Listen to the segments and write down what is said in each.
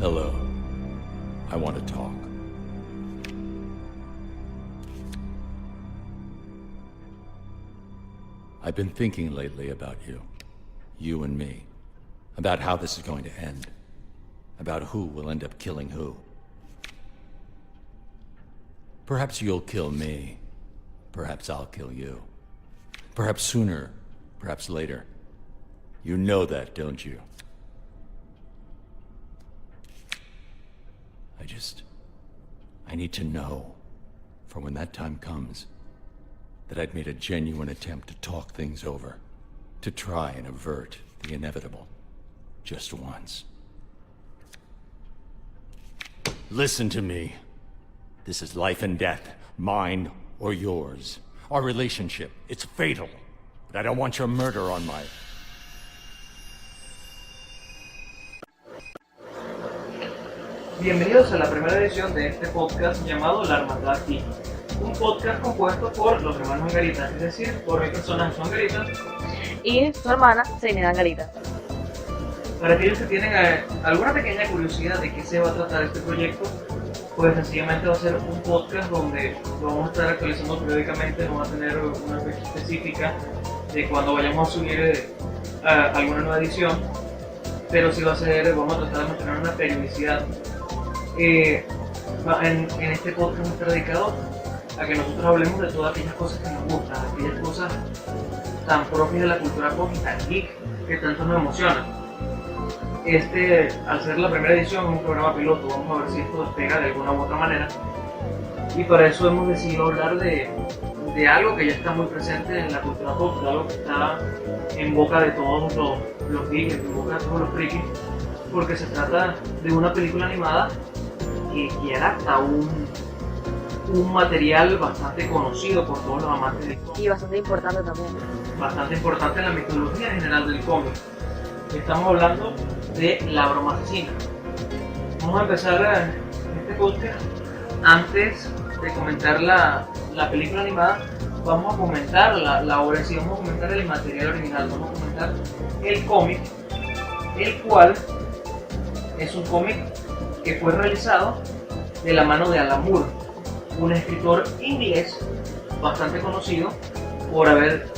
Hello. I want to talk. I've been thinking lately about you. You and me. About how this is going to end. About who will end up killing who. Perhaps you'll kill me. Perhaps I'll kill you. Perhaps sooner. Perhaps later. You know that, don't you? I need to know, for when that time comes, that I'd made a genuine attempt to talk things over, to try and avert the inevitable, just once. Listen to me. This is life and death, mine or yours. Our relationship, it's fatal, but I don't want your murder on my... Bienvenidos a la primera edición de este podcast llamado La Hermandad Geek, un podcast compuesto por los hermanos Angaritas, es decir, por mi persona Juan Angaritas y su hermana Serenidad Angarita. Para aquellos que tienen alguna pequeña curiosidad de qué se va a tratar este proyecto, pues sencillamente va a ser un podcast donde lo vamos a estar actualizando periódicamente, no va a tener una fecha específica de cuando vayamos a subir alguna nueva edición, pero sí vamos a tratar de mantener una periodicidad. En este podcast está dedicado a que nosotros hablemos de todas aquellas cosas que nos gustan, aquellas cosas tan propias de la cultura pop y tan geek que tanto nos emocionan. Al ser la primera edición es un programa piloto, vamos a ver si esto despega de alguna u otra manera, y para eso hemos decidido hablar de algo que ya está muy presente en la cultura pop, de algo que está en boca de todos los geeks, en boca de todos los frikis, porque se trata de una película animada que adapta un material bastante conocido por todos los amantes del cómic. Y bastante importante también. Bastante importante en la mitología general del cómic. Estamos hablando de La Broma Asesina. Vamos a empezar este podcast. Antes de comentar la película animada, vamos a comentar la obra en sí, vamos a comentar el material original, vamos a comentar el cómic, el cual es un cómic que fue realizado de la mano de Alan Moore, un escritor inglés bastante conocido por haber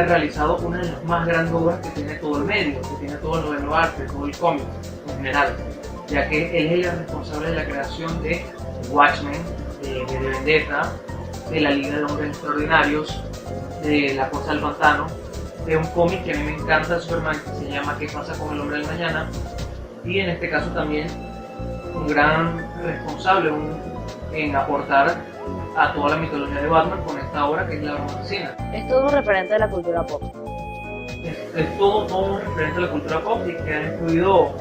realizado una de las más grandes obras que tiene todo el medio, que tiene todo el noveno arte, todo el cómic en general, ya que él es el responsable de la creación de Watchmen, de Vendetta, de la Liga de Hombres Extraordinarios, de La Cosa del Pantano, de un cómic que a mí me encanta de Superman que se llama ¿Qué pasa con el hombre del mañana? Y en este caso también un gran responsable en aportar a toda la mitología de Batman con esta obra que es La Broma Asesina. Es todo un referente de la cultura pop. Es todo un referente de la cultura pop y que ha influido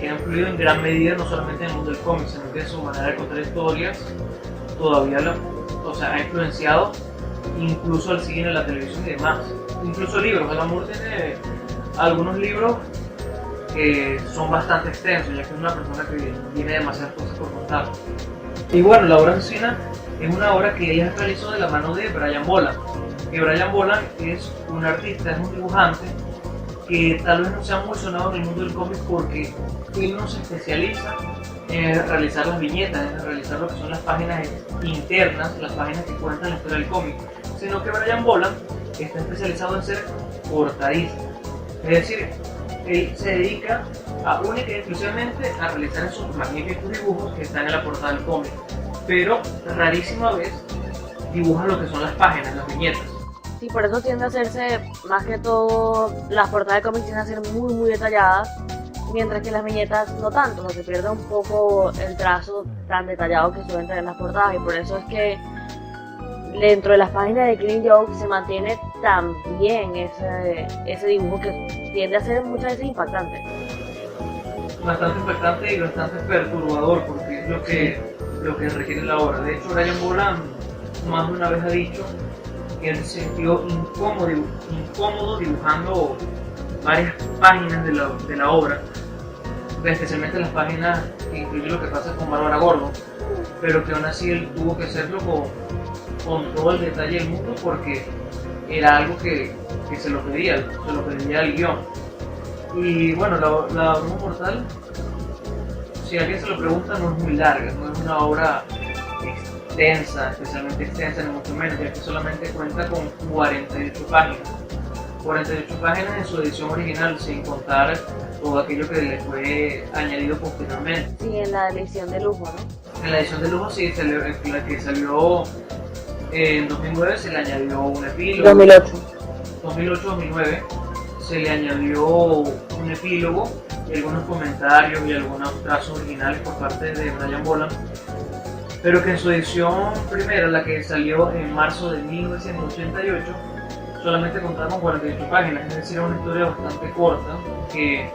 en gran medida no solamente en el mundo del cómic, sino que su manera de contar historias todavía ha influenciado incluso al cine, la televisión y demás. Incluso libros. Alan Moore tiene algunos libros que son bastante extensos, ya que es una persona que tiene demasiadas cosas por contar. Y bueno, La Obra Asesina es una obra que ella realizó de la mano de Brian Boland. Que Brian Boland es un artista, es un dibujante que tal vez no sea muy sonado en el mundo del cómic porque él no se especializa en realizar las viñetas, en realizar lo que son las páginas internas, las páginas que cuentan la historia del cómic, sino que Brian Boland está especializado en ser portadista. Es decir, él se dedica única y exclusivamente a realizar esos magníficos dibujos que están en la portada del cómic, pero rarísima vez dibuja lo que son las páginas, las viñetas. Sí, por eso tiende a hacerse, más que todo, las portadas de cómics tienden a ser muy muy detalladas, mientras que las viñetas no tanto, o sea, se pierde un poco el trazo tan detallado que suelen tener las portadas, y por eso es que dentro de las páginas de Killing Joke se mantiene tan bien ese dibujo que tiende a ser muchas veces impactante. Bastante impactante y bastante perturbador, porque es lo que requiere la obra. De hecho, Brian Boland más de una vez ha dicho que él se sintió incómodo dibujando varias páginas de la obra, especialmente las páginas que incluyen lo que pasa con Bárbara Gordon, pero que aún así él tuvo que hacerlo con todo el detalle del mundo porque era algo que se lo pedía el guión. Y bueno, la Broma Mortal si alguien se lo pregunta, no es muy larga, no es una obra extensa, especialmente extensa, ni mucho menos, ya que solamente cuenta con 48 páginas. 48 páginas en su edición original, sin contar todo aquello que le fue añadido posteriormente. Sí, en la edición de lujo, ¿no? En la edición de lujo, sí, la que salió en 2009 se le añadió un epílogo. 2008. 2008-2009 se le añadió un epílogo y algunos comentarios y algunos trazos originales por parte de Brian Boland, pero que en su edición primera, la que salió en marzo de 1988, solamente contaba con 48 páginas, es decir, una historia bastante corta, que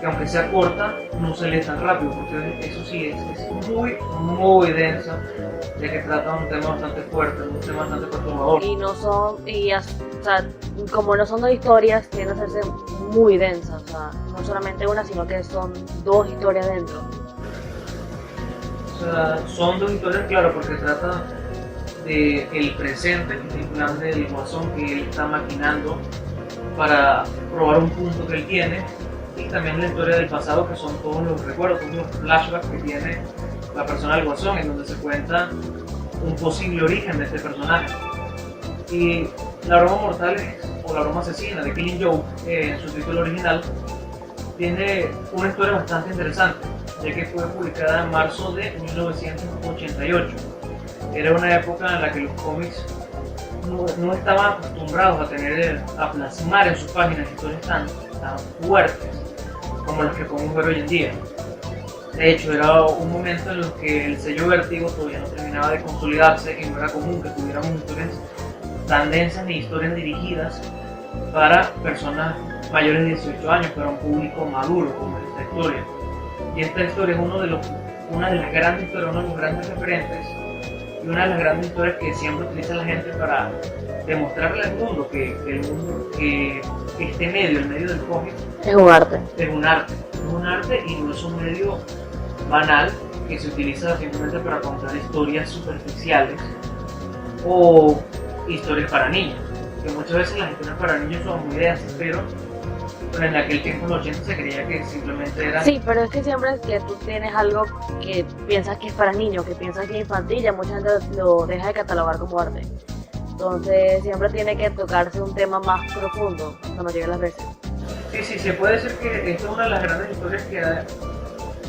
aunque sea corta, no se lee tan rápido, porque eso sí, es muy densa, ya que trata de un tema bastante fuerte, un tema bastante perturbador. Y no son, o sea, como no son dos historias, tienden a hacerse muy densas, o sea, no solamente una, sino que son dos historias dentro. O sea, son dos historias, claro, porque trata de el presente, el plan del Guasón que él está maquinando para probar un punto que él tiene, y también la historia del pasado, que son todos los recuerdos, todos los flashbacks que tiene la persona del Guasón, en donde se cuenta un posible origen de este personaje. Y La broma mortal o La broma asesina de Killing Joke, en su título original, tiene una historia bastante interesante, ya que fue publicada en marzo de 1988. Era una época en la que los cómics no estaban acostumbrados a plasmar en sus páginas historias tan fuertes como las que podemos ver hoy en día. De hecho, era un momento en el que el sello Vértigo todavía no terminaba de consolidarse y no era común que tuviéramos historias tan densas ni historias dirigidas para personas mayores de 18 años, para un público maduro como esta historia. Y esta historia es una de las grandes historias, uno de los grandes referentes y una de las grandes historias que siempre utiliza la gente para demostrarle al mundo que este medio, el medio del cómic, Es un arte. es un arte. Es un arte y no es un medio banal que se utiliza simplemente para contar historias superficiales o historias para niños. Que muchas veces las historias para niños son muy densas, pero en aquel tiempo, en los 80, se creía que simplemente era... Sí, pero es que siempre es que tú tienes algo que piensas que es para niños, que piensas que es infantil, ya mucha gente lo deja de catalogar como arte. Entonces siempre tiene que tocarse un tema más profundo cuando lleguen las veces. Sí, se puede decir que esta es una de las grandes historias que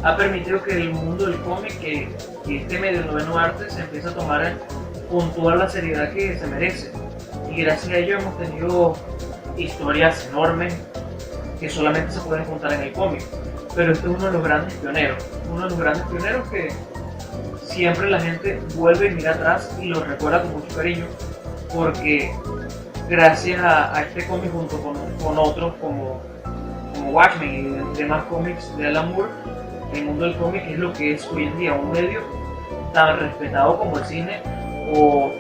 ha permitido que el mundo del cómic, que este medio, el noveno arte, se empiece a tomar con toda la seriedad que se merece. Y gracias a ello hemos tenido historias enormes que solamente se pueden contar en el cómic. Pero este es uno de los grandes pioneros. Uno de los grandes pioneros que siempre la gente vuelve y mira atrás y lo recuerda con mucho cariño, porque gracias a este cómic, junto con otros como Watchmen y demás cómics de Alan Moore, el mundo del cómic es lo que es hoy en día, un medio tan respetado como el cine o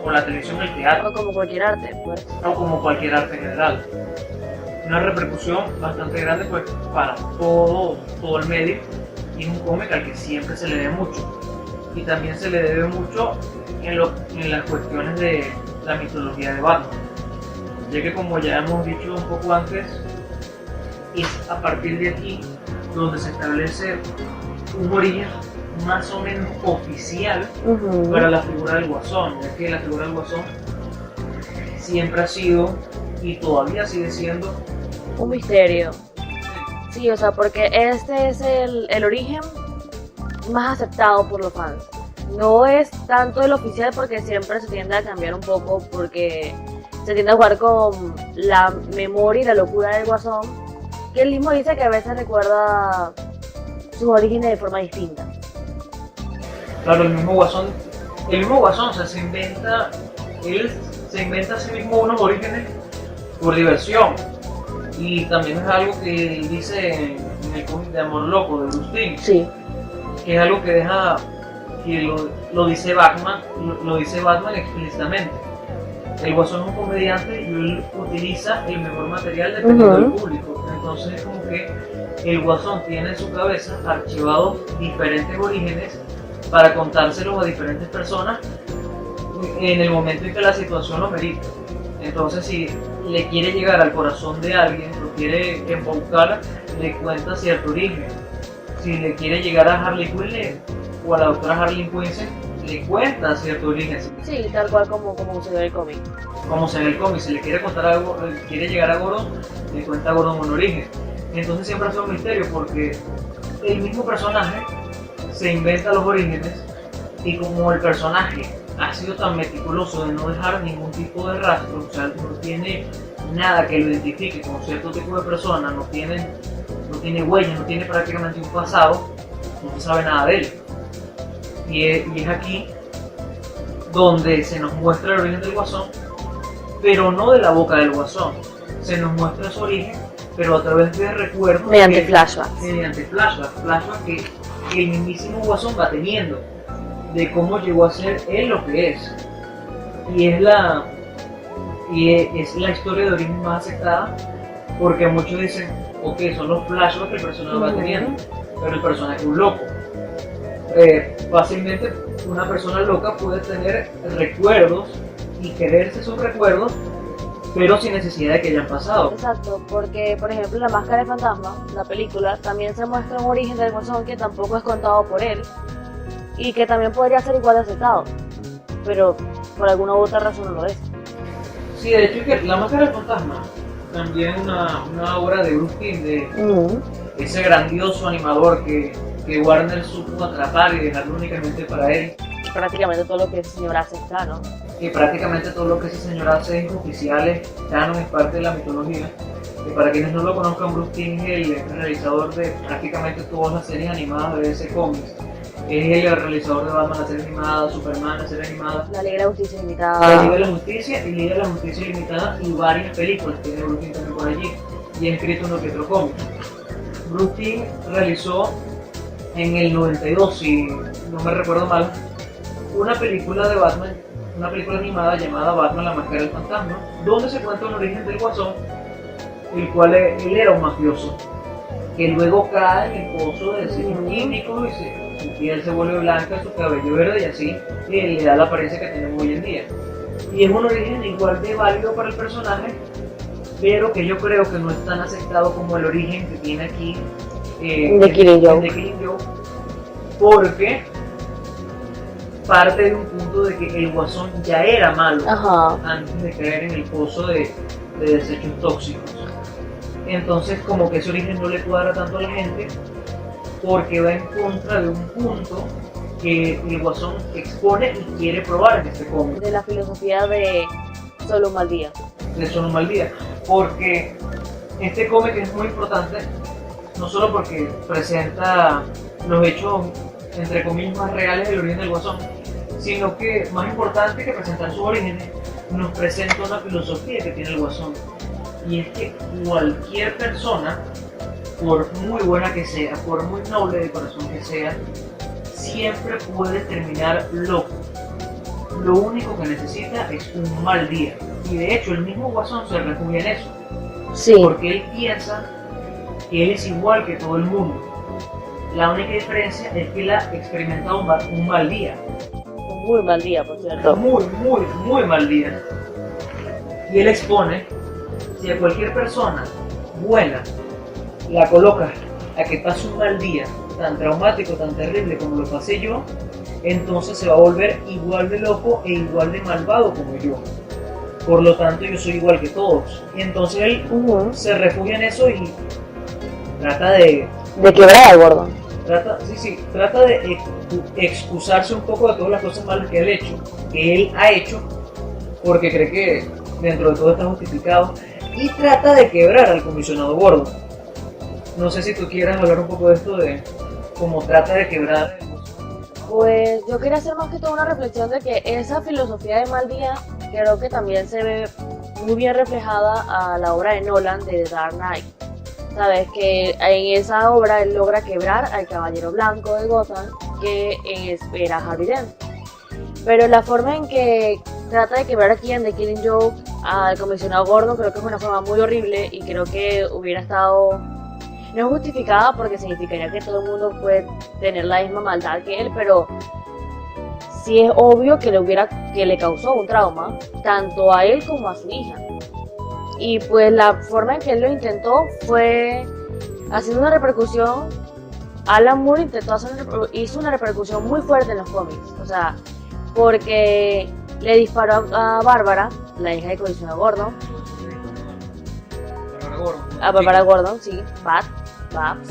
la televisión, el teatro, O como cualquier arte, pues. o como cualquier arte en general. Una repercusión bastante grande, pues, para todo el medio, y es un cómic al que siempre se le debe mucho. Y también se le debe mucho en las cuestiones de la mitología de Batman, ya que, como ya hemos dicho un poco antes, es a partir de aquí donde se establece un origen más o menos oficial para la figura del Guasón, ya que la figura del Guasón siempre ha sido y todavía sigue siendo Un misterio. Sí, o sea, porque este es el origen más aceptado por los fans. No es tanto el oficial, porque siempre se tiende a cambiar un poco, porque se tiende a jugar con la memoria y la locura del Guasón, que él mismo dice que a veces recuerda sus orígenes de forma distinta. Claro, el mismo Guasón, o sea, él se inventa a sí mismo unos orígenes por diversión. Y también es algo que él dice en el cómic de Amor Loco de Bruce Timm, Sí. que es algo que deja, que lo dice Batman, lo dice Batman explícitamente. El Guasón es un comediante y él utiliza el mejor material dependiendo del público. Entonces es como que el Guasón tiene en su cabeza archivados diferentes orígenes para contárselos a diferentes personas en el momento en que la situación lo merita. Entonces, si le quiere llegar al corazón de alguien, lo quiere embaucar, le cuenta cierto origen. si le quiere llegar a Harley Quinn o a la doctora Harley Quinn, le cuenta cierto origen. Sí, tal cual como se ve el cómic. Como se ve el cómic, si le quiere contar algo, quiere llegar a Gordon, le cuenta a Gordon un origen. Entonces siempre hace un misterio porque el mismo personaje se inventa los orígenes y como el personaje ha sido tan meticuloso de no dejar ningún tipo de rastro, o sea, no tiene nada que lo identifique con cierto tipo de persona, no tiene huellas, no tiene prácticamente un pasado, no se sabe nada de él. Y es aquí donde se nos muestra el origen del Guasón, pero no de la boca del Guasón, se nos muestra su origen, pero a través de recuerdos. Mediante flashbacks. Mediante flashbacks que el mismísimo Guasón va teniendo, de cómo llegó a ser él lo que es. Y es la historia de origen más aceptada, porque muchos dicen, ok, son los flashbacks que el personaje va teniendo, pero el personaje es un loco. Fácilmente una persona loca puede tener recuerdos y quererse esos recuerdos, pero sin necesidad de que hayan pasado. Exacto, porque por ejemplo La Máscara de Fantasma, la película, también se muestra un origen del Guasón que tampoco es contado por él y que también podría ser igual de aceptado, pero por alguna u otra razón no lo es. Sí, de hecho que La Máscara del Fantasma también una obra de Bruce Timm, de ese grandioso animador que Warner supo atrapar y dejarlo únicamente para él. Prácticamente todo lo que ese señor hace está, ¿no? Que prácticamente todo lo que ese señor hace es oficial, es canon, es parte de la mitología. Que para quienes no lo conozcan, Bruce Timm es el realizador de prácticamente todas las series animadas de DC Comics. Es el realizador de Batman, la serie animada, Superman, la serie animada, La Liga de la Justicia La Limitada. Liga de la Justicia y Liga de la Justicia Limitada y varias películas. Tiene Bruce Timm también por allí y ha escrito uno que otro cómic. Bruce Timm realizó en el 92, si no me recuerdo mal, una película de Batman, una película animada llamada Batman, la Máscara del Fantasma, donde se cuenta el origen del Guasón, el cual él era un mafioso, que luego cae en el pozo del ciclo químico y su piel se vuelve blanca, su cabello verde y así le da la apariencia que tenemos hoy en día. Y es un origen igual de válido para el personaje, pero que yo creo que no es tan aceptado como el origen que tiene aquí de Killing Joke, porque parte de un punto de que el Guasón ya era malo. Ajá. Antes de caer en el pozo de desechos tóxicos. Entonces como que ese origen no le cuadra tanto a la gente porque va en contra de un punto que el Guasón expone y quiere probar en este cómic. De la filosofía de Solo un mal día. De Solo un mal día, porque este cómic es muy importante no solo porque presenta los hechos entre comillas más reales del origen del Guasón, sino que más importante que presentar sus orígenes, nos presenta una filosofía que tiene el Guasón, y es que cualquier persona, por muy buena que sea, por muy noble de corazón que sea, siempre puede terminar loco. Lo único que necesita es un mal día, y de hecho el mismo Guasón se refugia en eso, Sí. porque él piensa que él es igual que todo el mundo. La única diferencia es que él ha experimentado un mal día. Un muy mal día, por cierto. Muy mal día. Y él expone, si a cualquier persona buena la coloca a que pase un mal día tan traumático, tan terrible como lo pasé yo, entonces se va a volver igual de loco e igual de malvado como yo. Por lo tanto, yo soy igual que todos. Y entonces él se refugia en eso y trata de quebrar al Gordon. Trata de excusarse un poco de todas las cosas malas que él ha hecho, porque cree que dentro de todo está justificado, y trata de quebrar al comisionado Gordon. No sé si tú quieras hablar un poco de esto, de cómo trata de quebrar. Pues yo quería hacer más que todo una reflexión de que esa filosofía de mal día creo que también se ve muy bien reflejada a la obra de Nolan de The Dark Knight. Sabes que en esa obra él logra quebrar al Caballero Blanco de Gotham, que era Harvey Dent. Pero la forma en que trata de quebrar aquí en The Killing Joke al comisionado Gordon creo que es una forma muy horrible y creo que hubiera estado no justificada porque significaría que todo el mundo puede tener la misma maldad que él, pero sí es obvio que le causó un trauma tanto a él como a su hija. Y pues la forma en que él lo intentó fue haciendo una repercusión Alan Moore hizo una repercusión muy fuerte en los cómics, o sea, porque le disparó a Bárbara, la hija de Comisionado Gordon, a Bárbara Gordon, sí, Babs,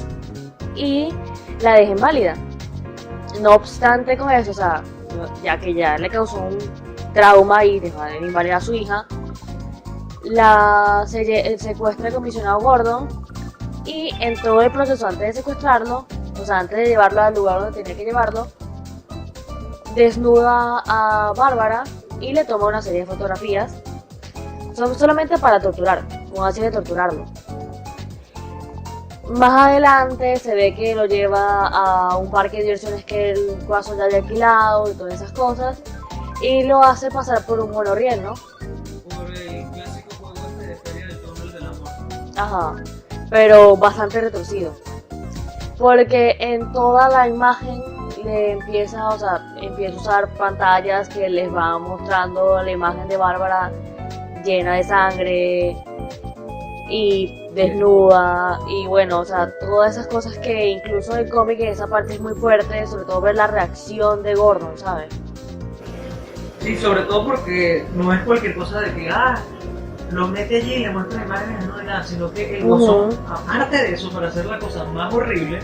y la dejó inválida. No obstante con eso, o sea, ya que ya le causó un trauma y dejó de invalidar a su hija, el secuestra el Comisionado Gordon, y en todo el proceso antes de secuestrarlo, o sea, antes de llevarlo al lugar donde tenía que llevarlo, desnuda a Bárbara y le toma una serie de fotografías, solamente para torturar, con así de torturarlo. Más adelante se ve que lo lleva a un parque de diversiones que el Guasón ya había alquilado y todas esas cosas, y lo hace pasar por un monorriel, ¿no? Por el clásico juego de Feria del Túnel del Amor. Ajá, pero bastante retorcido. Porque en toda la imagen le empieza a usar pantallas que les van mostrando la imagen de Bárbara llena de sangre y desnuda, y bueno, o sea, todas esas cosas que incluso en el cómic esa parte es muy fuerte, sobre todo ver la reacción de Gordon, ¿sabes? Sí, sobre todo porque no es cualquier cosa de que, lo mete allí y le muestra imágenes, no de nada, sino que el Guasón, aparte de eso, para hacer la cosa más horrible,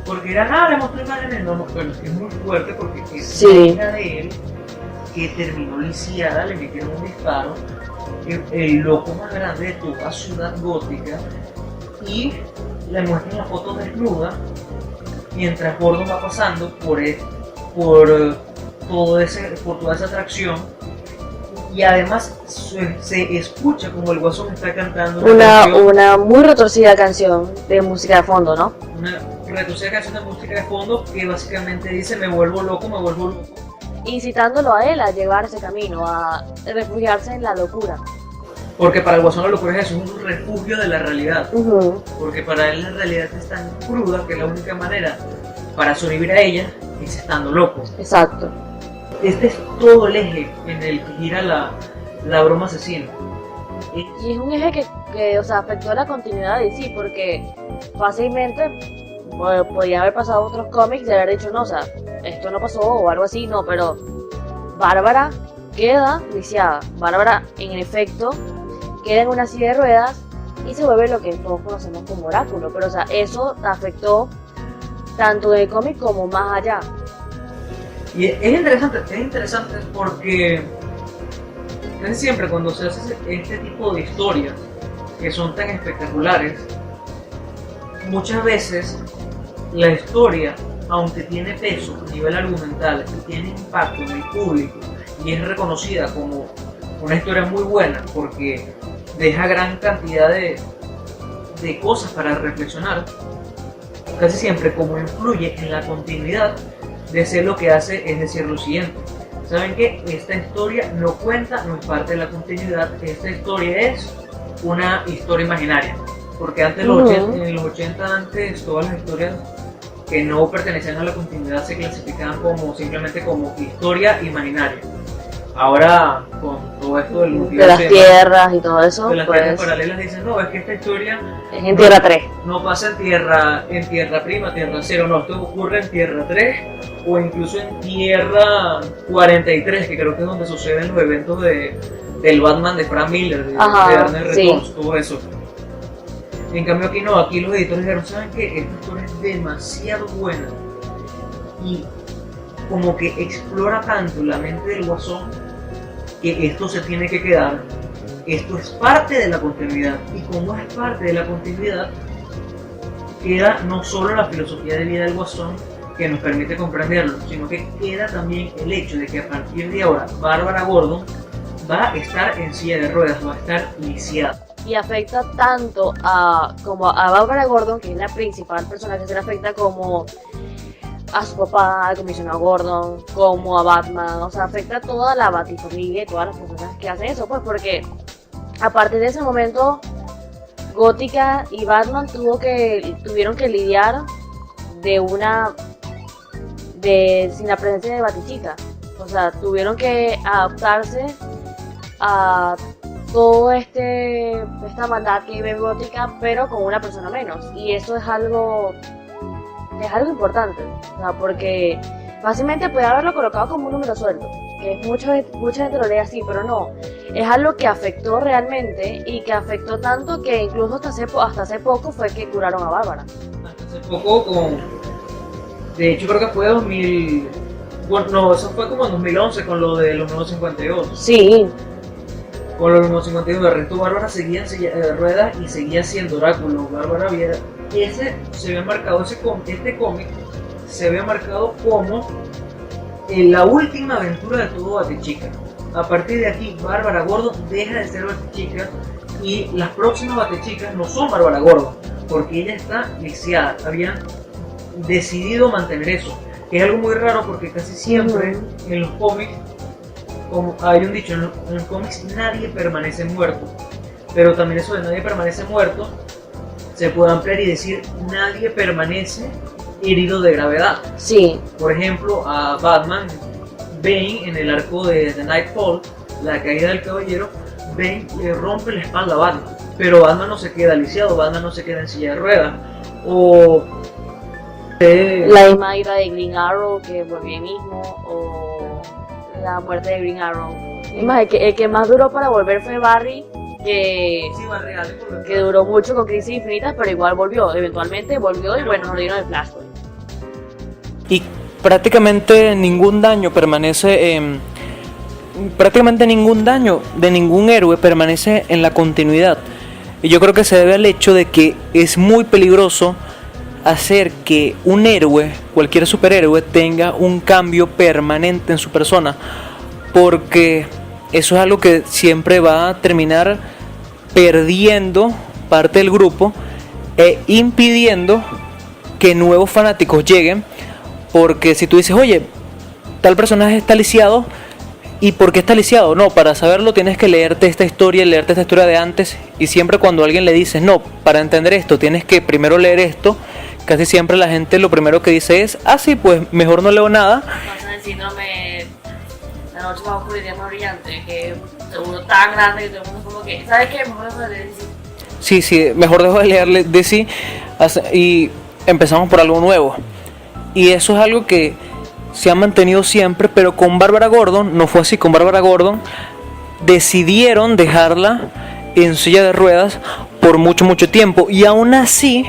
porque era, le mostró imágenes, no, pero es muy fuerte porque es la hija de él que terminó lisiada, le metieron un disparo, el loco más grande de toda Ciudad Gótica, y le muestran la foto desnuda mientras Gordon va pasando por toda esa atracción, y además se escucha como el Guasón está cantando una muy retorcida canción de música de fondo, ¿no? Una retorcida canción de música de fondo que básicamente dice me vuelvo loco, incitándolo a él a llevar ese camino, a refugiarse en la locura. Porque para el Guasón la locura es un refugio de la realidad. Porque para él la realidad es tan cruda que la única manera para sobrevivir a ella es estando loco. Exacto. Este es todo el eje en el que gira la broma asesina. Y es un eje que o sea, afectó la continuidad de DC, porque fácilmente podía haber pasado otros cómics y haber dicho, no, o sea, esto no pasó o algo así, no, pero Bárbara queda lisiada. Bárbara, en efecto, queda en una silla de ruedas y se vuelve lo que todos conocemos como Oráculo, pero o sea, eso afectó tanto en el cómic como más allá. Y es interesante porque casi siempre cuando se hace este tipo de historias que son tan espectaculares, muchas veces la historia, aunque tiene peso a nivel argumental y tiene impacto en el público y es reconocida como una historia muy buena porque deja gran cantidad de cosas para reflexionar, casi siempre como influye en la continuidad de ser lo que hace es decir lo siguiente: ¿saben qué? Esta historia no cuenta, no es parte de la continuidad, esta historia es una historia imaginaria. Porque antes, en los 80, antes, todas las historias que no pertenecían a la continuidad se clasificaban simplemente como historia imaginaria. Ahora, con todo esto del multiverso de las tierras y todo eso, de las tierras paralelas, dicen, no, es que esta historia es en Tierra 3. No pasa en tierra prima, tierra 0, no, esto ocurre en tierra 3 o incluso en tierra 43, que creo que es donde suceden los eventos del Batman de Frank Miller, de Dark Returns, todo eso. En cambio aquí no, aquí los editores dijeron, ¿saben qué? Esta historia es demasiado buena y como que explora tanto la mente del Guasón que esto se tiene que quedar. Esto es parte de la continuidad, y como es parte de la continuidad, queda no solo la filosofía de vida del Guasón que nos permite comprenderlo, sino que queda también el hecho de que a partir de ahora Bárbara Gordon va a estar en silla de ruedas, va a estar lisiada. Y afecta tanto como a Bárbara Gordon, que es la principal persona que se le afecta, como a su papá, al Comisionado Gordon, como a Batman. O sea, afecta a toda la Batifamilia y todas las personas que hacen eso, pues porque a partir de ese momento Gótica y Batman tuvieron que lidiar sin la presencia de Batichica. O sea, tuvieron que adaptarse a todo esta maldad que vive Gótica, pero con una persona menos. Y eso es algo es algo importante, o sea, porque fácilmente puede haberlo colocado como un número suelto, que mucha gente lo lee así, pero no, es algo que afectó realmente y que afectó tanto que incluso hasta hace poco fue que curaron a Bárbara. Hasta hace poco de hecho creo que fue 2000, bueno, no, eso fue como en 2011 con lo de los nuevos 52. Sí, Con los nuevos 52, de resto Bárbara seguía en silla de ruedas y seguía siendo Oráculo. Bárbara había, este cómic se había marcado como la última aventura de todo Batechica. A partir de aquí, Bárbara Gordon deja de ser Batechica y las próximas Batechicas no son Bárbara Gordon, porque ella está lisiada. Habían decidido mantener eso, que es algo muy raro porque casi siempre en los cómics, como hay un dicho, en los cómics nadie permanece muerto, pero también eso de nadie permanece muerto se puede ampliar y decir nadie permanece herido de gravedad. sí, Por ejemplo, a Batman, Bane en el arco de The Nightfall, la caída del caballero, Bane le rompe la espalda a Batman, pero Batman no se queda lisiado, Batman no se queda en silla de ruedas. O la misma ira de Green Arrow que volvió ahí mismo, o la muerte de Green Arrow. Es más, el que más duró para volver fue Barry, que duró mucho con Crisis Infinitas, pero igual volvió, eventualmente volvió y bueno, nos dieron el Flashpoint. Y prácticamente ningún daño prácticamente ningún daño de ningún héroe permanece en la continuidad. Y yo creo que se debe al hecho de que es muy peligroso hacer que un héroe, cualquier superhéroe, tenga un cambio permanente en su persona, porque eso es algo que siempre va a terminar perdiendo parte del grupo e impidiendo que nuevos fanáticos lleguen, porque si tú dices, oye, tal personaje está lisiado, ¿y por qué está lisiado? No, para saberlo tienes que leerte esta historia de antes, y siempre cuando alguien le dices, no, para entender esto tienes que primero leer esto, casi siempre la gente lo primero que dice es, sí, pues mejor no leo nada. Pasa el síndrome la noche más oscura y día más brillante, que es seguro tan grande que todo el mundo como que, ¿sabes qué? Mejor dejo de leer DC. Sí, mejor dejo de leerle DC y empezamos por algo nuevo. Y eso es algo que se ha mantenido siempre, pero con Bárbara Gordon no fue así. Con Bárbara Gordon decidieron dejarla en silla de ruedas por mucho tiempo, y aún así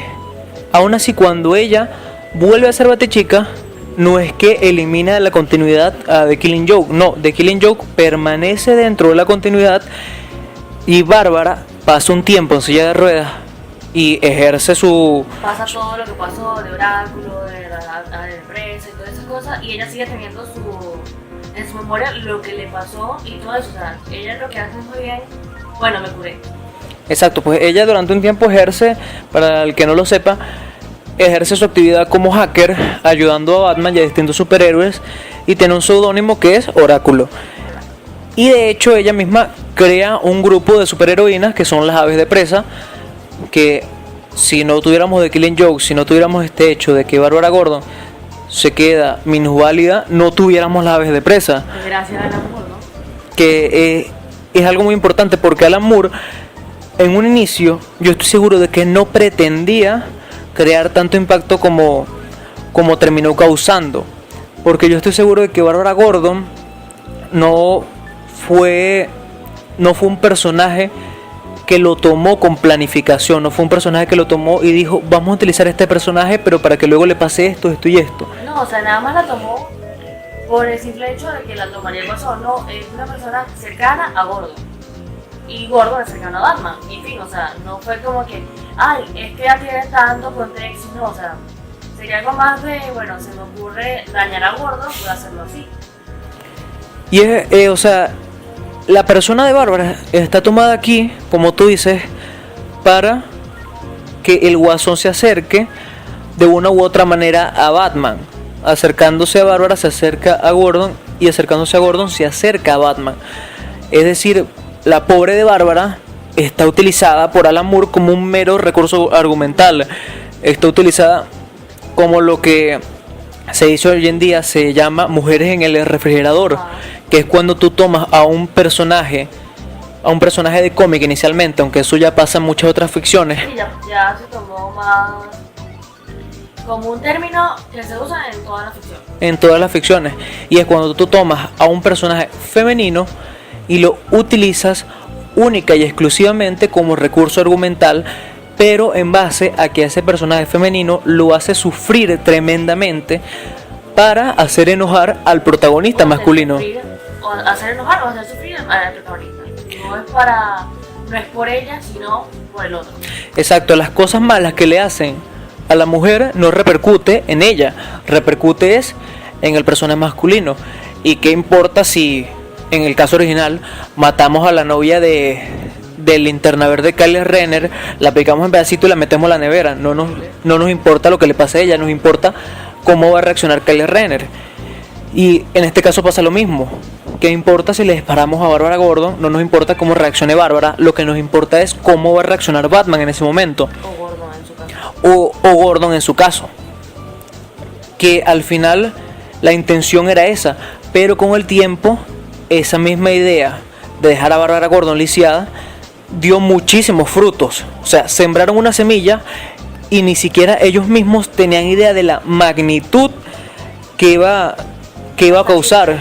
cuando ella vuelve a ser Batechica, no es que elimina la continuidad a The Killing Joke, no, The Killing Joke permanece dentro de la continuidad, y Bárbara pasa un tiempo en silla de ruedas y ejerce pasa todo lo que pasó de Oráculo, de la empresa y todas esas cosas, y ella sigue teniendo en su memoria lo que le pasó y todo eso. O sea, ella lo que hace muy bien, bueno, me curé. Exacto, pues ella durante un tiempo ejerce, para el que no lo sepa, ejerce su actividad como hacker, ayudando a Batman y a distintos superhéroes, y tiene un seudónimo que es Oráculo. Y de hecho ella misma crea un grupo de superheroínas que son las Aves de Presa, que si no tuviéramos The Killing Joke, si no tuviéramos este hecho de que Bárbara Gordon se queda minusválida, no tuviéramos las Aves de Presa. Gracias a Alan Moore, ¿no? Que es algo muy importante, porque Alan Moore en un inicio yo estoy seguro de que no pretendía crear tanto impacto como terminó causando, porque yo estoy seguro de que Bárbara Gordon no fue un personaje que lo tomó con planificación, no fue un personaje que lo tomó y dijo, vamos a utilizar este personaje pero para que luego le pase esto y esto. No, o sea, nada más la tomó por el simple hecho de que la tomaría pasó. No, es una persona cercana a Gordon, y Gordon es cercano a Batman, y en fin, o sea, no fue como que, ay, es que ya tiene tanto contexto, no, o sea, sería algo más de, bueno, se me ocurre dañar a Gordon, voy a hacerlo así. Y o sea, la persona de Bárbara está tomada aquí, como tú dices, para que el Guasón se acerque de una u otra manera a Batman. Acercándose a Bárbara se acerca a Gordon, y acercándose a Gordon se acerca a Batman. Es decir, la pobre de Bárbara está utilizada por Alan Moore como un mero recurso argumental. Está utilizada como lo que se dice hoy en día, se llama mujeres en el refrigerador, que es cuando tú tomas a un personaje de cómic inicialmente, aunque eso ya pasa en muchas otras ficciones. Sí, ya se tomó más como un término que se usa en toda la ficción. En todas las ficciones. Y es cuando tú tomas a un personaje femenino y lo utilizas única y exclusivamente como recurso argumental, pero en base a que ese personaje femenino lo hace sufrir tremendamente para hacer enojar al protagonista masculino. O hacer enojar o hacer sufrir al protagonista. No es por ella, sino por el otro. Exacto, las cosas malas que le hacen a la mujer no repercute en ella, repercute es en el personaje masculino. ¿Y qué importa si en el caso original matamos a la novia de Linterna Verde, Kylie Renner, la picamos en pedacitos y la metemos en la nevera? No nos importa lo que le pase a ella, nos importa cómo va a reaccionar Kylie Renner. Y en este caso pasa lo mismo. ¿Qué importa si le disparamos a Bárbara Gordon? No nos importa cómo reaccione Bárbara, lo que nos importa es cómo va a reaccionar Batman en ese momento. O Gordon en su caso. O Gordon en su caso. Que al final la intención era esa, pero con el tiempo esa misma idea de dejar a Bárbara Gordon lisiada dio muchísimos frutos. O sea, sembraron una semilla y ni siquiera ellos mismos tenían idea de la magnitud que iba a causar.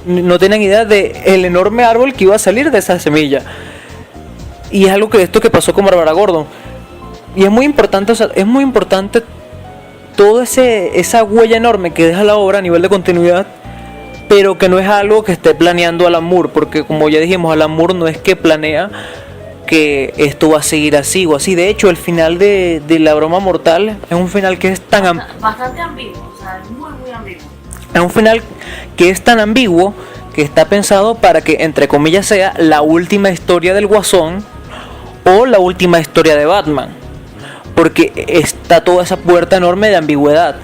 No tenían idea de el enorme árbol que iba a salir de esa semilla. Y es algo que esto que pasó con Bárbara Gordon. Y es muy importante, o sea, es muy importante toda esa huella enorme que deja la obra a nivel de continuidad, pero que no es algo que esté planeando Alan Moore, porque como ya dijimos, Alan Moore no es que planea que esto va a seguir así o así. De hecho, el final de La Broma Mortal es un final que es tan bastante ambiguo, o sea, es muy ambiguo. Es un final que es tan ambiguo que está pensado para que, entre comillas, sea la última historia del Guasón o la última historia de Batman. Porque está toda esa puerta enorme de ambigüedad.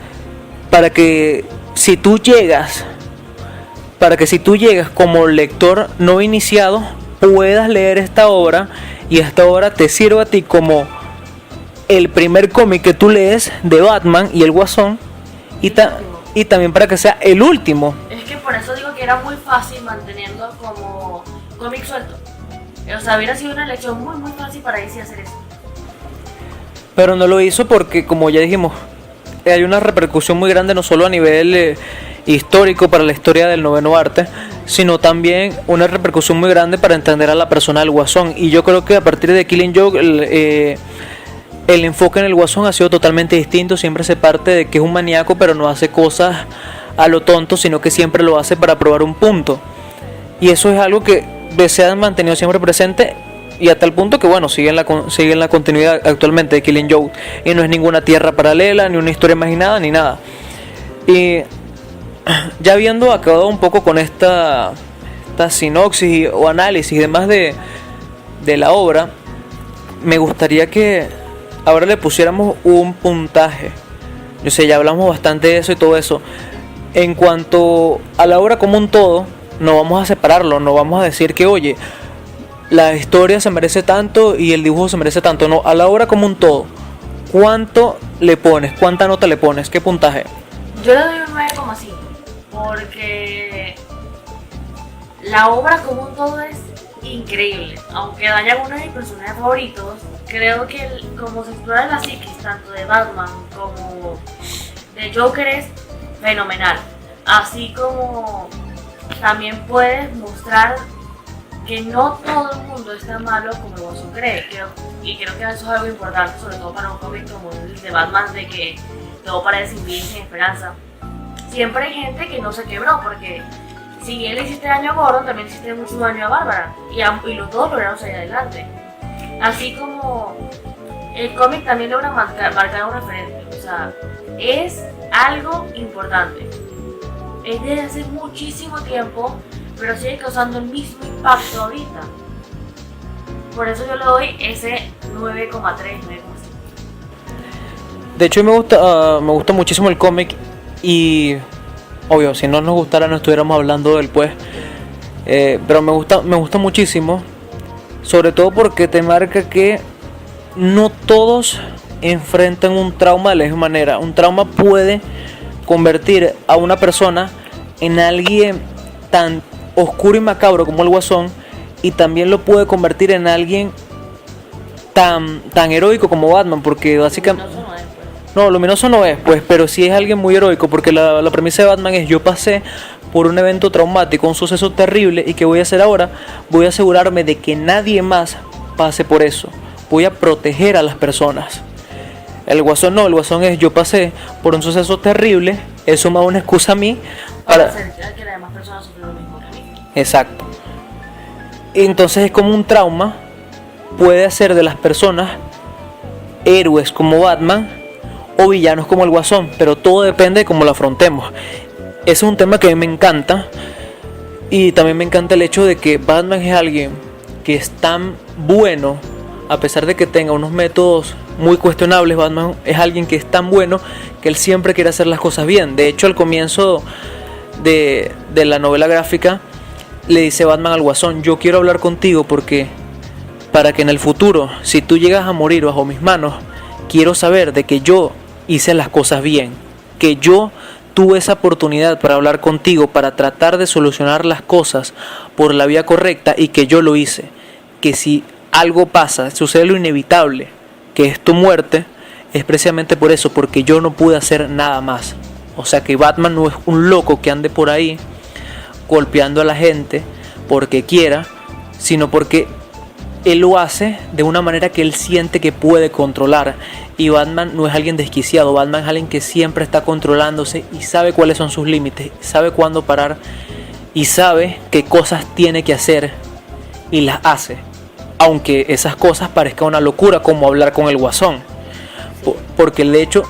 Para que si tú llegas como lector no iniciado, puedas leer esta obra y esta obra te sirva a ti como el primer cómic que tú lees de Batman y el Guasón, y también para que sea el último. Es que por eso digo que era muy fácil manteniendo como cómic suelto. O sea, hubiera sido una elección muy fácil para DC hacer eso. Pero no lo hizo porque, como ya dijimos, hay una repercusión muy grande, no solo a nivel histórico para la historia del noveno arte, sino también una repercusión muy grande para entender a la persona del Guasón. Y yo creo que a partir de Killing Joke el enfoque en el Guasón ha sido totalmente distinto. Siempre se parte de que es un maníaco, pero no hace cosas a lo tonto, sino que siempre lo hace para probar un punto. Y eso es algo que se ha mantenido siempre presente, y hasta el punto que, bueno, sigue en la continuidad actualmente de Killing Joke. Y no es ninguna tierra paralela, ni una historia imaginada, ni nada. Y ya habiendo acabado un poco con esta sinopsis o análisis y demás de la obra, me gustaría que ahora le pusiéramos un puntaje. Yo sé, ya hablamos bastante de eso y todo eso. En cuanto a la obra como un todo, no vamos a separarlo, no vamos a decir que, oye, la historia se merece tanto y el dibujo se merece tanto. No, a la obra como un todo, ¿cuánto le pones? ¿Cuánta nota le pones? ¿Qué puntaje? Yo le doy un 9,5 porque la obra como un todo es increíble. Aunque haya algunos de mis personajes favoritos, creo que como se explora la psiquis tanto de Batman como de Joker es fenomenal. Así como también puedes mostrar que no todo el mundo es tan malo como el Guasón cree. Y creo que eso es algo importante, sobre todo para un cómic como el de Batman, de que todo parece sin fin, sin esperanza. Siempre hay gente que no se quebró, porque si él le hiciste daño a Gordon, también le hiciste mucho daño a Bárbara. Y los dos lograron salir adelante. Así como el cómic también logra marcar un referente. O sea, es algo importante. Es desde hace muchísimo tiempo, pero sigue causando el mismo impacto ahorita. Por eso yo le doy ese 9,3, 9,5. De hecho, me gusta muchísimo el cómic. Y obvio, si no nos gustara no estuviéramos hablando del pues. Pero me gusta muchísimo. Sobre todo porque te marca que no todos enfrentan un trauma de la misma manera. Un trauma puede convertir a una persona en alguien tan oscuro y macabro como el Guasón, y también lo puede convertir en alguien tan heroico como Batman, porque básicamente No, luminoso no es, pues, pero sí es alguien muy heroico, porque la premisa de Batman es: yo pasé por un evento traumático, un suceso terrible, y ¿qué voy a hacer ahora? Voy a asegurarme de que nadie más pase por eso. Voy a proteger a las personas. El Guasón no, el Guasón es: yo pasé por un suceso terrible, eso me da una excusa a mí Para para... hacer que las demás personas sufran lo mismo que mí. Exacto. Entonces es como un trauma, puede hacer de las personas héroes como Batman o villanos como el Guasón, pero todo depende de cómo lo afrontemos. Ese es un tema que a mí me encanta, y también me encanta el hecho de que Batman es alguien que es tan bueno, a pesar de que tenga unos métodos muy cuestionables. Batman es alguien que es tan bueno que él siempre quiere hacer las cosas bien. De hecho, al comienzo de la novela gráfica le dice Batman al Guasón: yo quiero hablar contigo porque para que en el futuro, si tú llegas a morir bajo mis manos, quiero saber de que yo hice las cosas bien, que yo tuve esa oportunidad para hablar contigo, para tratar de solucionar las cosas por la vía correcta, y que yo lo hice. Que si algo pasa, sucede lo inevitable, que es tu muerte, es precisamente por eso, porque yo no pude hacer nada más. O sea que Batman no es un loco que ande por ahí golpeando a la gente porque quiera, sino porque él lo hace de una manera que él siente que puede controlar. Y Batman no es alguien desquiciado, Batman es alguien que siempre está controlándose y sabe cuáles son sus límites, sabe cuándo parar y sabe qué cosas tiene que hacer y las hace. Aunque esas cosas parezcan una locura, como hablar con el Guasón. Porque el hecho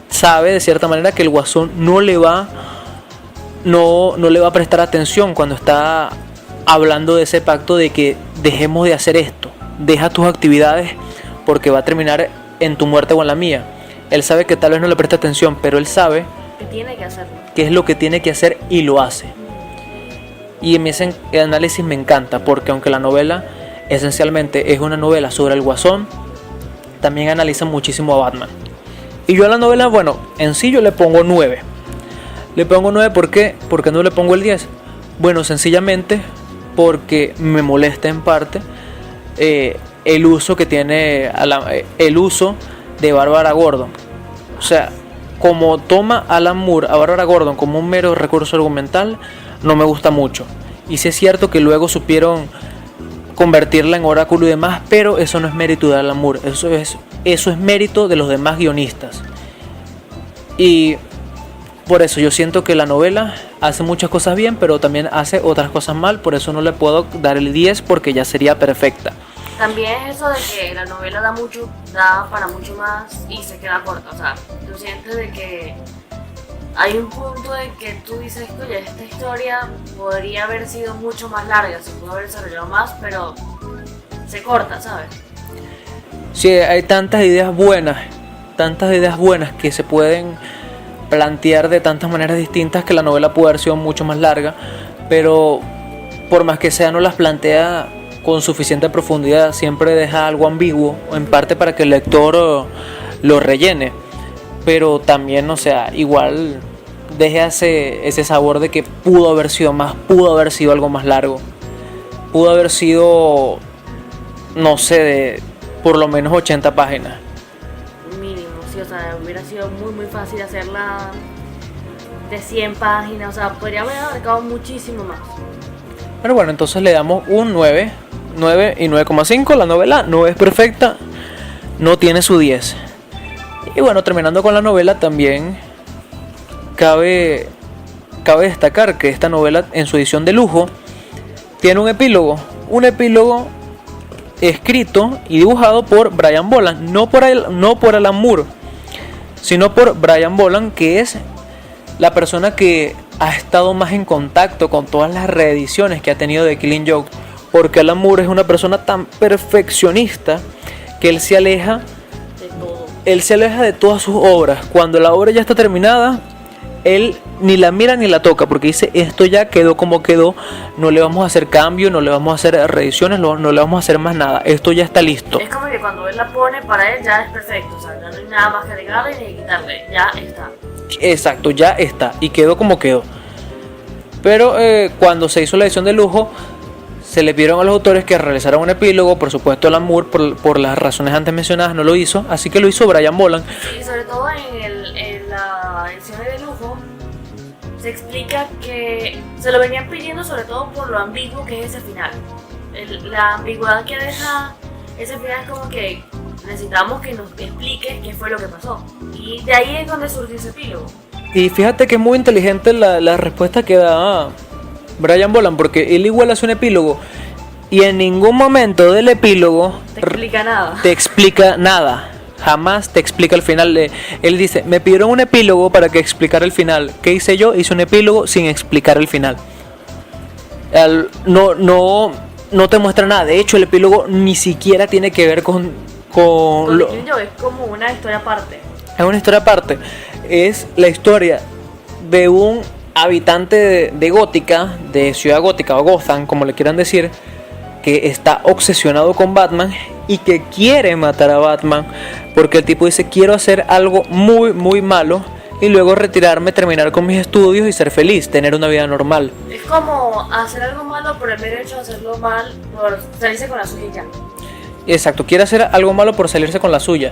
sabe de cierta manera que el Guasón no le va a prestar atención cuando está hablando de ese pacto de que dejemos de hacer esto, deja tus actividades porque va a terminar en tu muerte o en la mía. Él sabe que tal vez no le presta atención, pero él sabe Que tiene que hacerlo. qué es lo que tiene que hacer y lo hace. Y en mi análisis me encanta, porque aunque la novela esencialmente es una novela sobre el Guasón, también analiza muchísimo a Batman. Y yo a la novela, bueno, en sí yo le pongo 9. Le pongo 9 ¿por qué? Porque no le pongo el 10. Bueno, sencillamente porque me molesta en parte el uso que tiene el uso de Bárbara Gordon. O sea, como toma Alan Moore a Bárbara Gordon como un mero recurso argumental, no me gusta mucho. Y sí es cierto que luego supieron convertirla en oráculo y demás, pero eso no es mérito de Alan Moore, eso es mérito de los demás guionistas. Y por eso yo siento que la novela hace muchas cosas bien, pero también hace otras cosas mal. Por eso no le puedo dar el 10, porque ya sería perfecta. También es eso de que la novela da para mucho más y se queda corta. O sea, tú sientes de que hay un punto de que tú dices: oye, esta historia podría haber sido mucho más larga, se pudo haber desarrollado más, pero se corta, ¿sabes? Sí, hay tantas ideas buenas que se pueden plantear de tantas maneras distintas, que la novela puede haber sido mucho más larga, pero por más que sea no las plantea con suficiente profundidad, siempre deja algo ambiguo, en parte para que el lector lo rellene, pero también, o sea, igual deja ese sabor de que pudo haber sido más, pudo haber sido algo más largo, pudo haber sido, no sé, de por lo menos 80 páginas. Mínimo, sí, o sea, hubiera sido muy fácil hacerla de 100 páginas, o sea, podría haber abarcado muchísimo más. Pero bueno, entonces le damos un 9 y 9,5. La novela no es perfecta, no tiene su 10. Y bueno, terminando con la novela, también cabe destacar que esta novela, en su edición de lujo, tiene un epílogo escrito y dibujado por Brian Boland, no por Alan Moore, sino por Brian Boland, que es la persona que ha estado más en contacto con todas las reediciones que ha tenido de Killing Joke, porque Alan Moore es una persona tan perfeccionista que él se aleja de todas sus obras. Cuando la obra ya está terminada, él ni la mira ni la toca, porque dice: esto ya quedó como quedó, no le vamos a hacer cambio, no le vamos a hacer reediciones, no le vamos a hacer más nada, esto ya está listo. Es como que cuando él la pone, para él ya es perfecto, o sea, ya no hay nada más que agregarle ni quitarle, ya está. Exacto, ya está y quedó como quedó. Pero cuando se hizo la edición de lujo, Se le pidieron a los autores que realizaran un epílogo. Por supuesto, Alan Moore, por las razones antes mencionadas, no lo hizo. Así que lo hizo Brian Boland. Y sobre todo en la edición de lujo se explica que se lo venían pidiendo sobre todo por lo ambiguo que es ese final. La ambigüedad que deja ese final es como que necesitamos que nos expliques qué fue lo que pasó. Y de ahí es donde surge ese epílogo. Y fíjate que es muy inteligente la respuesta que da Brian Boland, porque él igual hace un epílogo y en ningún momento del epílogo Te explica nada. te explica nada. Jamás te explica el final. Él dice, me pidieron un epílogo para que explicara el final. ¿Qué hice yo? Hice un epílogo sin explicar el final. No te muestra nada. De hecho, el epílogo ni siquiera tiene que ver con Con Killing Joke, es como una historia aparte. Es una historia aparte. Es la historia de un habitante de Gótica, de Ciudad Gótica o Gotham, como le quieran decir, que está obsesionado con Batman y que quiere matar a Batman porque el tipo dice, quiero hacer algo muy muy malo y luego retirarme, terminar con mis estudios y ser feliz, tener una vida normal. Es como hacer algo malo por el mero hecho de hacerlo mal, por salirse con la suya y ya. Exacto, quiere hacer algo malo por salirse con la suya.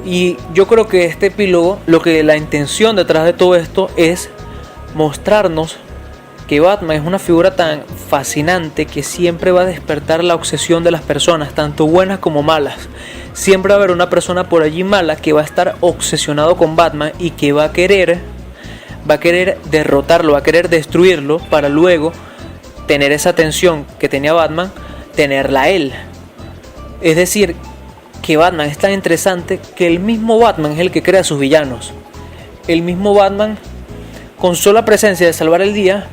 Y yo creo que este epílogo, la intención detrás de todo esto es mostrarnos que Batman es una figura tan fascinante que siempre va a despertar la obsesión de las personas, tanto buenas como malas. Siempre va a haber una persona por allí mala que va a estar obsesionado con Batman y que va a querer derrotarlo, va a querer destruirlo para luego tener esa tensión que tenía Batman, tenerla él. Es decir, que Batman es tan interesante que el mismo Batman es el que crea sus villanos. El mismo Batman, con sola presencia de salvar el día,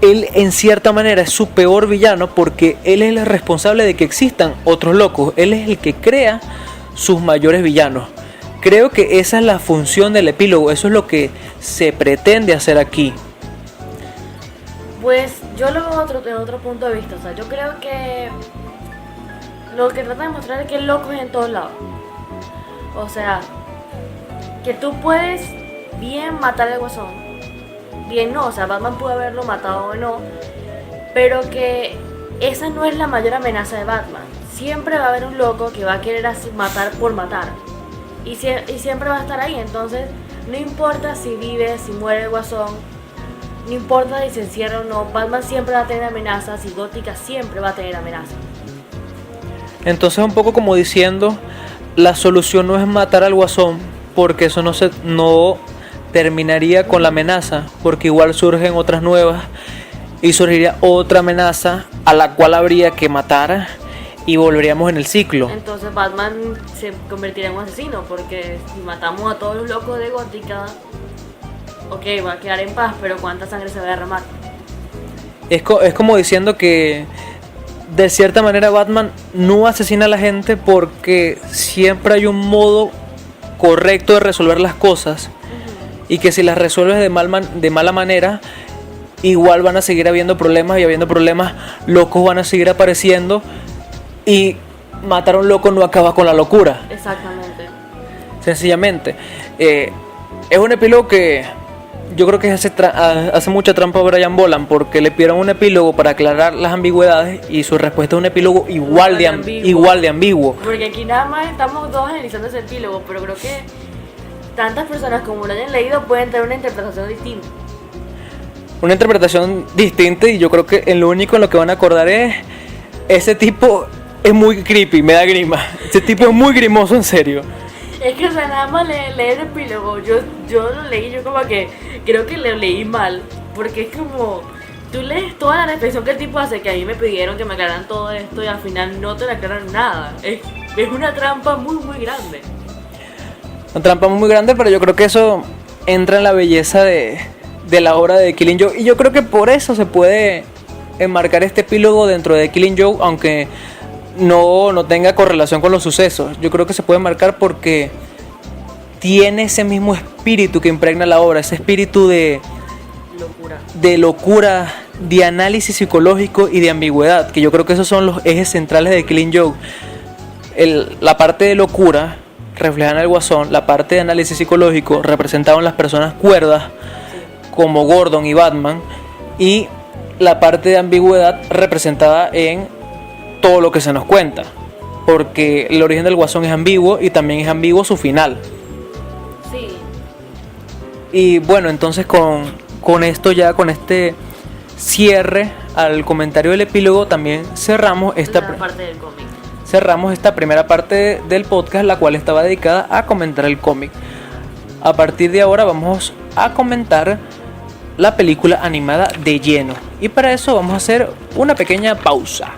él en cierta manera es su peor villano porque él es el responsable de que existan otros locos. Él es el que crea sus mayores villanos. Creo que esa es la función del epílogo, eso es lo que se pretende hacer aquí. Pues yo lo veo en otro punto de vista, o sea, yo creo que lo que trata de mostrar es que el loco es en todos lados. O sea, que tú puedes bien matar al Guasón, bien no, o sea, Batman puede haberlo matado o no, pero que esa no es la mayor amenaza de Batman. Siempre va a haber un loco que va a querer matar por matar. Y siempre va a estar ahí, entonces no importa si vive, si muere el Guasón, no importa si se encierra o no, Batman siempre va a tener amenazas y Gótica siempre va a tener amenazas. Entonces un poco como diciendo, la solución no es matar al Guasón, porque eso no terminaría con la amenaza, porque igual surgen otras nuevas y surgiría otra amenaza a la cual habría que matar y volveríamos en el ciclo. Entonces Batman se convertiría en un asesino, porque si matamos a todos los locos de Gótica, ok, va a quedar en paz, pero ¿cuánta sangre se va a derramar? Es como diciendo que de cierta manera Batman no asesina a la gente porque siempre hay un modo correcto de resolver las cosas y que si las resuelves de mala manera, igual van a seguir habiendo problemas y habiendo problemas, locos van a seguir apareciendo y matar a un loco no acaba con la locura. Exactamente. Sencillamente. Es un epílogo que yo creo que hace mucha trampa a Brian Boland porque le pidieron un epílogo para aclarar las ambigüedades y su respuesta es un epílogo igual de ambiguo. Porque aquí nada más estamos dos analizando ese epílogo, pero creo que tantas personas como lo hayan leído pueden tener una interpretación distinta. Una interpretación distinta y yo creo que lo único en lo que van a acordar es ese tipo es muy creepy, me da grima. Ese tipo es muy grimoso, en serio. Es que, o sea, nada más leer el epílogo, yo lo leí, yo como que creo que lo leí mal, porque es como, tú lees toda la reflexión que el tipo hace, que a mí me pidieron que me aclararan todo esto y al final no te la aclaran nada. Es una trampa muy, muy grande. Una trampa muy grande, pero yo creo que eso entra en la belleza de la obra de Killing Joke, y yo creo que por eso se puede enmarcar este epílogo dentro de Killing Joke, aunque no tenga correlación con los sucesos. Yo creo que se puede marcar porque tiene ese mismo espíritu que impregna la obra, ese espíritu de locura, de análisis psicológico y de ambigüedad, que yo creo que esos son los ejes centrales de Killing Joke. La parte de locura reflejada en el Guasón, la parte de análisis psicológico representado en las personas cuerdas como Gordon y Batman, y la parte de ambigüedad representada en todo lo que se nos cuenta, porque el origen del Guasón es ambiguo y también es ambiguo su final. Sí. Y bueno, entonces con esto ya, con este cierre al comentario del epílogo, también cerramos La parte del cómic. cerramos esta primera parte del podcast, la cual estaba dedicada a comentar el cómic. A partir de ahora vamos a comentar la película animada de lleno, y para eso vamos a hacer una pequeña pausa.